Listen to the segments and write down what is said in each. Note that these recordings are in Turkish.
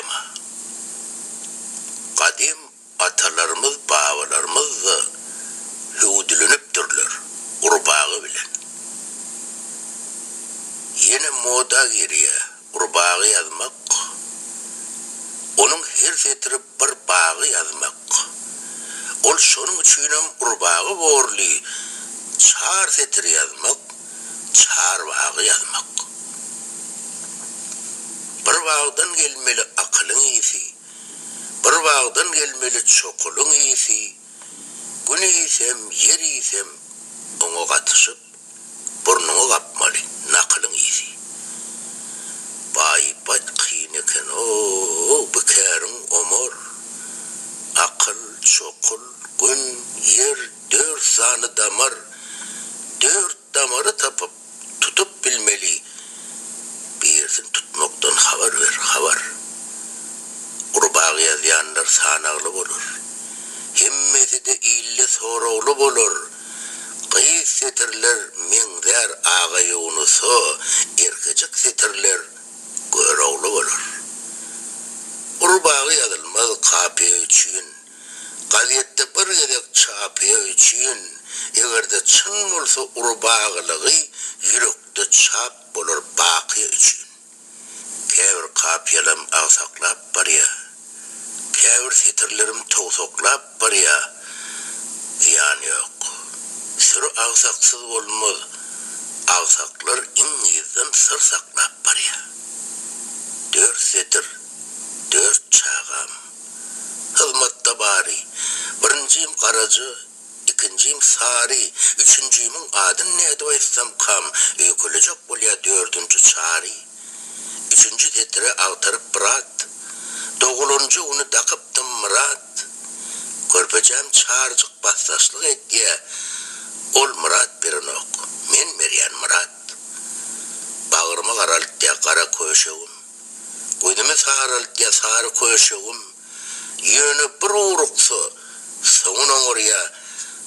tema. Kadim atalarımız, babalarımız da hüdülünüptürler, urbağı bilen. Yine moda giriye, urbağı yazmak, onun her setirip bir bağı yazmak. Ol şonun üçinem urbağı borli, çar setir yazmak, çar bağı yazmak. Bir bağdan gelmeli akılın iyisi, bir bağdan gelmeli çokulun iyisi, gün iysem, yer iysem, onu katışıp, burnunu kapmalı, nakılın iyisi. Baybat kıyneken o bükerin omur, akıl, çokul, gün, yer, dört sanı damar, dört damarı tapıp, tutup bilmeli, birsin tutmaktan haber ver, haber. Urbağı yazyanlar sanağlı olur. Himmeti de ille soruğlu olur. Kıyız setirler minzer ağayı unusu, erkecik setirler görevli olur. Urbağı yazılmaz kapıya için, gazette bir yedek çapıya için, eğer de çın olsa urbağılığı, yürekte çap olur bakıya için. Kevr kapyalarım ağsaklap var ya, kevr setirlerim toğsoklap var ya, ziyan yok. Sürü ağsaksız olmaz, ağsaklar İngiliz'den sır saklap var ya. Dört setir, dört çağam, hizmette bari, birinciyim karacı, ikinciyim sari, üçüncüyümün adın ne edivetsem kam, ökülecek bolya dördüncü çari. Üçüncü tetire ağtarıp bırat, doğuluncu onu dakıptım Murat. Körpecem çağırcık bassaçlık et diye, ol Murat birin ok, men Meryan Murat. Bağırma karalık diye kara köşeğim, gözüme sağırılık diye sarı köşeğim, yönü bir uğruksu, sonun oraya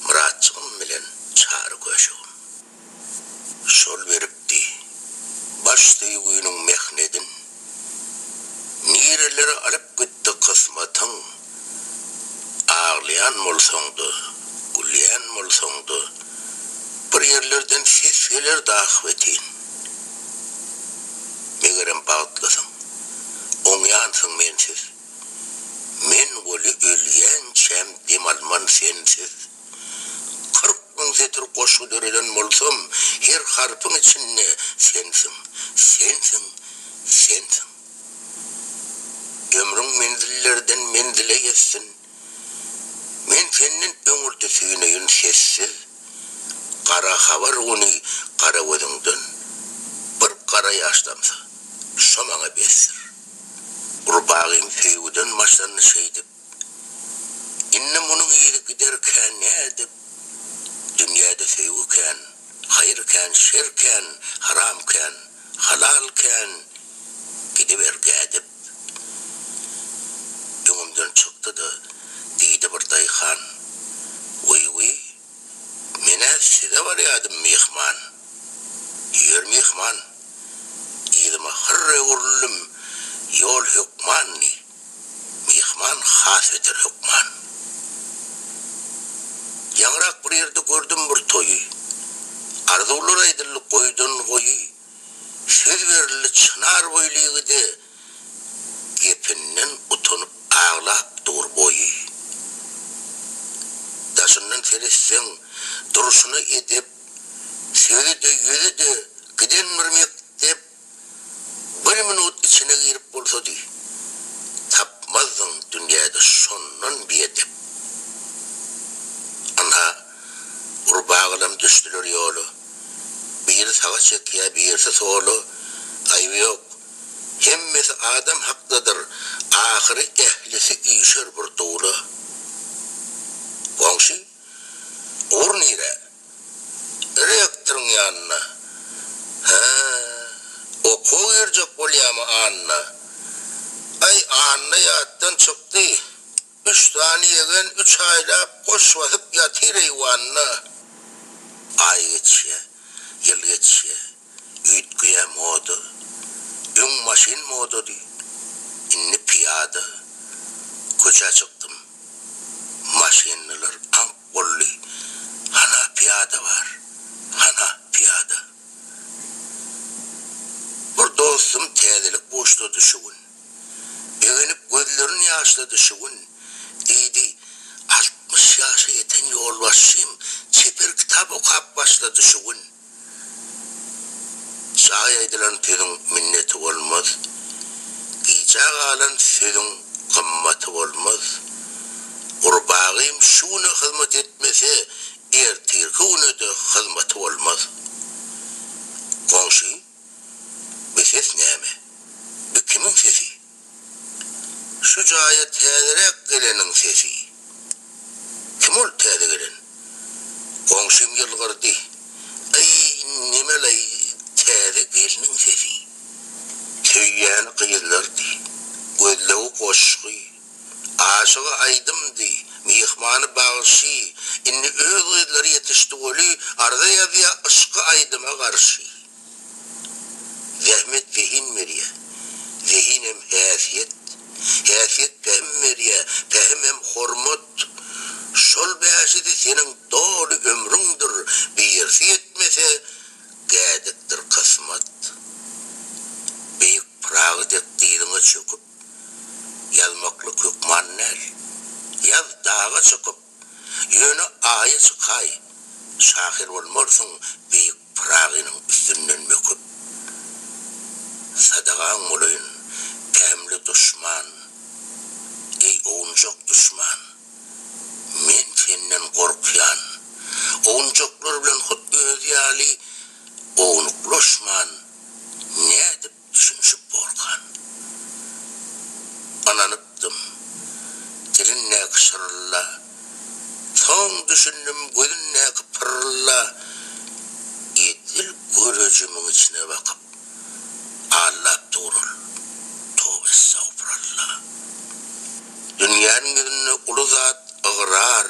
Muratçığım bilen çağrı köşeğim. Şol veripti, baştayı kuyunun mehnedin, nireleri alıp gitti kısmatın, ağlayan molsondu, güleyen molsondu, bir yerlerden ses gelir dağıvetin. Megerem bağıtlasın, onyansın mensiz, men golü ölyen çem demalman sensiz. 40.000 setir koşu dörelen molsam, her harpın içinde sensin, sensin, sensin. Ömrün menzillerden menzile yetsin, men senin ömürde süyüneyin sessiz. Kara havar onu kara gözünden, bir kara yaşlamsa, şomana besir. Urbağım feyuden maçlarını şeydip, innem onun iyili giderken ne edip, dünyada feyuken, hayırken, şerken, haramken, halalken, gidiver gədip. Ömümden çıktı da, deydi bir dayıhan, uy, mene size var yadım mihman, yer mihman, idime hırre urullum, yol hükman ni, mihman has eter hükman. Yanrak bir yerde gördüm bir toyu, arzular aydırlı koydun koyu, söz verildi çınar boyluğu de, gepinden utanıp ağlap dur boyu. Daşından feressen duruşunu edip, sözü de yüzü de giden mürmek deyip, bir minut içine girip bulsa di, tapmazdın dünyada sondan bir edip. Anha, urbağılam düştüler yolu, bir sağa çekiye, birisi solu, ayıbı yok. Hemmesi adam haklıdır, ahırı ehlisi işer bir tuğlu. Komşu, uğur nire, reaktörün yanına, o koyurcak bolyamı anna, ay anna yattan çıktı, 3 tane yegen 3 ayla koş vasıp yatır eyvanna. Ay geçiye, yıl geçiye, üyütküye modu, ün maşin modu di, inni piyade başladı. Koça çıktım. Maşinler ank bolli. Hana piyada var. Hana piyada. Bir dostum tedelik boşladı şugun. Beğenip gözlerini yaşladı şugun. Deydi 60 yaşa yeten yolbaşıyım. Çeper kitap okuyup başladı şugun. Çağ edilen tüdün minneti olmaz. Giyecek alan tüdün kımmatı olmaz. Urbağım şunu hizmet etmese ertirkûne de hizmeti olmaz. Komşu, bir ses neyme? Bir kimin sesi? Şu caya tedirek gelenin sesi. Kim ol tedi gelen? Komşum yılgırdı. Ay nemelay tedi gelinin sesi. Tüyyen kıyılırdı. Gözleği koşku. Aşığı aydımdı. Mihmanı bağışı. İnni öğüdleri yetişti golü. Arda yazıya ışkı aydıma karşı. Zahmet zihin meriye. Zihinem hasiyet. Hasiyet fehim meriye. Fehimem hormat. Şol behasidi senin doğru ömründür. Bir etmese gədiktir kısmet. Büyük prağı dektiğini çöküp yazmaklı kökmannel. Yaz dağa çıkıp yönü aya çıkay. Şahir olmarsın büyük prağının üstünden möküp. Sadağan olayın temli düşman. Ey oyuncak düşman. Men senden korkuyan. Oyuncaklar bilen hut özyali. Oğunuklaşman. Ne edip düşünüşüp borkan. Ananıptım. Dilin ne kışırla. Son düşündüm gözün ne kıpırla. Edil görücümün içine bakıp Allah durul. Tövbe estağfurullah. Dünyanın gözünü ulu zat ıgrar.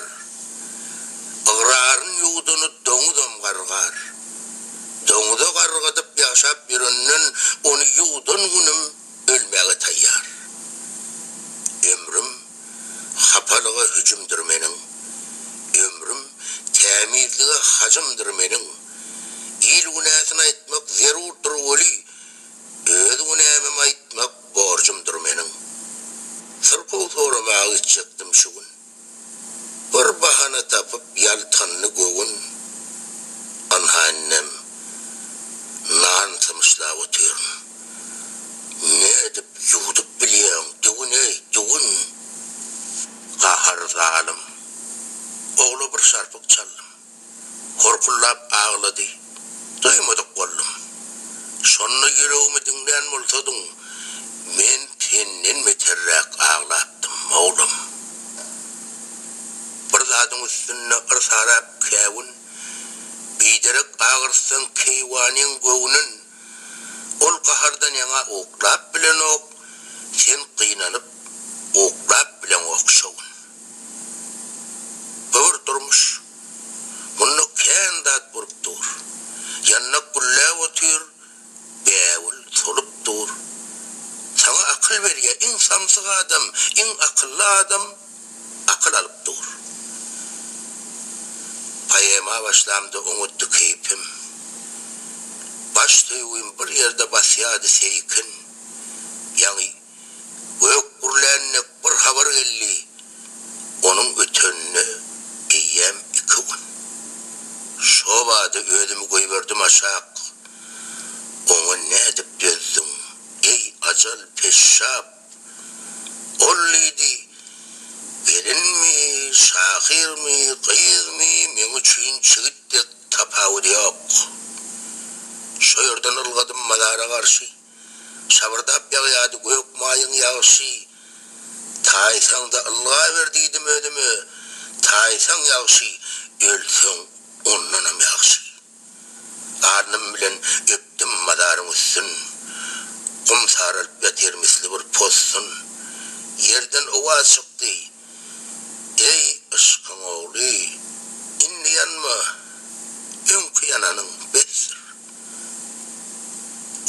Igrarın yuğdunu doňudam gargar. Doňuda gargadyp yaşap birinin onu yuğdan günüm ölmege tayyar. Ömrüm hapalığa hücumdur menin. Ömrüm temizliğe hacımdır menin. İl günahsına etmek zerurdur veli. Öz günahımı etmek borcumdur menin. Sırkı sormağa gidecektim şu gün. Bir bahane tapıp yaltanlı göğün. Anneannem nan samışla oturum. Ne edip yudup biliyorum. Düğün. Kahar zalim. Oğlu bir şarpık çaldım. Korkullap ağladı. Duymadık kollum. Sonra yüreğimi dinleyen multadın. Men senden meterrak ağlattım oğlum. Bir zadın üstüne ırsarap kevun. Biderek ağırsın keyvanin göğünün. Ol kahardan yana oklap bilen ok. Sen kıynanıp oklap bilen okşavun. Böyle durmuş. Bunu kendat vurup dur. Yanına kulle otur. Beğul solup dur. Sana akıl ver ya. En samsık adam, en akıllı adam akıl alıp dur. Payema başlamdı umutlu keyfim. Baş duyuyum bir yerde basyadı seykin. Yani gök gürlenine bir haber geldi. Onun ötönünü giyyem 2 gün. Şobadı ödümü koyverdim aşağı. Onu ne edip dözdüm? Ey acal peşşap. Olliydi. Gelin mi, şahir mi, kıyız mi, men üçün çığıttık tapavud yok. Şöyrden ılgadım madara karşı. Sabırdap yağyadı gök mayın yağışı. Taysan da Allah'a verdiydim ödümü. Taysan yağışı, ölsün onunam yağışı. Karnım bilen öptüm madarın üstün. Kum sarılıp yatir misli bir postun. Yerden ova çıktı. Ey ışkın oğlu, inni yanma, önkü yananın besir.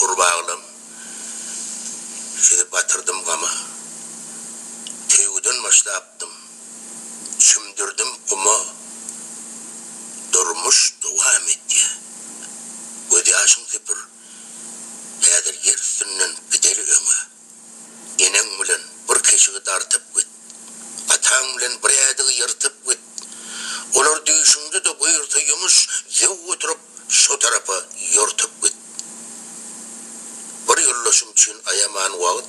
Urbağlım, şöyle batırdım gama. başlaptım. Çümdürdüm ama durmuş devam etti. Ödyaşın tepir. Häzir yer üstünden gideli öňe. Eneň bilen bir keşigi dartyp git. Ataň bilen bir ýadygy ýyrtyp git. Olar düýşüňde de buyursa ýumuş ýew oturup şu tarapa ýortup git. Bir ýollaşym üçin ayaman wagt.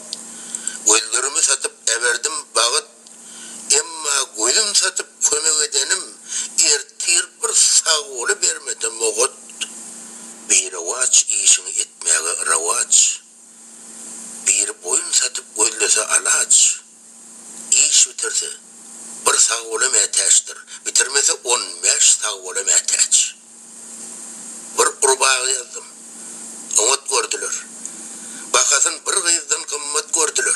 Gözlerimi satyp eberdim bagyt. Emma gözüm satyp kömek edenim ertir bir sagıly bermedim ogut. Bir waç işini etmäge rawaç. Bir boyun satyp gözlese alaç. İş bitirse bir sagıly mätäçdir. Bitirmese 15 sagıly mätäç. Bir urbağa yazdım. Umut gördüler. Bakasın bir gyzdan kımmat gördüler.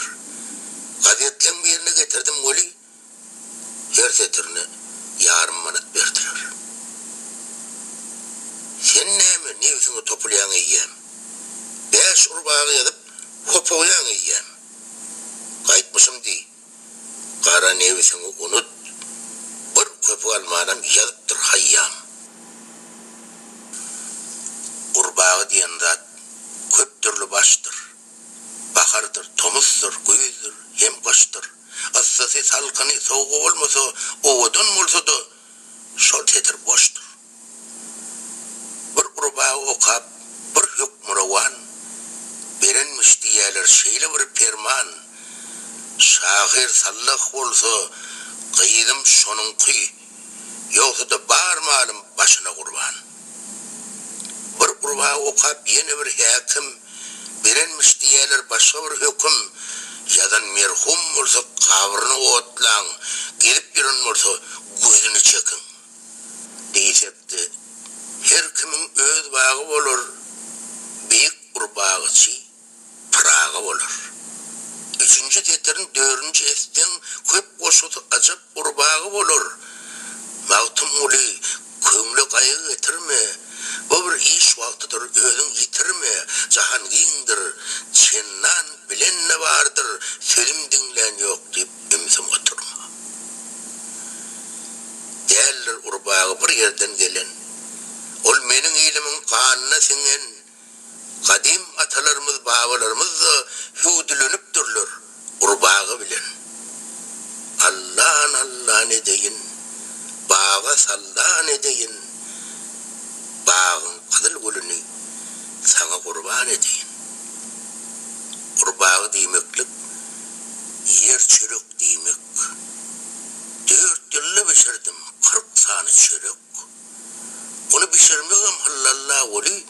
Gazetleň birine getirdim öli. Her setirini yarım manat berdiler. Sen näme newsini topulayan eýem? 5 urbağa yazıp hopoyan eýem. Gaýtmyşym di. Kara newsini unut. Bir köpü almanam yazıpdyr hayyam. Urbağı diýen zat köp türlü başdyr. Bahardır, tomuzdur, güýüzdür, hem goşdur. Assasy salkyny soğugy bolmasa, owadan bolsa da şol tetir boşdur. Bir urbağı okap, bir hükmürawan, berenmiş diýerler şeýle bir ferman. Şahir sallah bolsa, gyýdym şonunky, ýoksa da barmalym başyna gurban. Bir urbağı okap ýene bir häkim, berenmiş diýerler başga bir höküm, ýadan merhum bolsa kabryny otlaň, gelip ýören bolsa gözüni çekin. Diýsepdi, her kimiň öz bagy bolar, beýik urbagyçy praga bolar. Üçüncü teterin 4-nji esden köp goşudy ajap urbagy bolar. Mawtum uly köňle gaýy getirme. Bu bir iş wagtydyr, özüň ýitirme. Jahan giňdir, sendan bilen ne bardyr, sözüm diňlen ýok diýip emsim oturma. Däller urbagy bir ýerden gelen. Ol meniň ilimiň kanyna singen. Kadim atalarymyz, babalarymyz hüwdilenipdirler urbagy bilen. Allah ne deyin, baga sallan edeyin. Bağın kızıl gülünü sana kurban edeyim. Urbağı diýmeklik, yer çörek diýmek. 4 ýylda pişirdim, 40 sany çörek. Onu pişirmegem hallallah oli,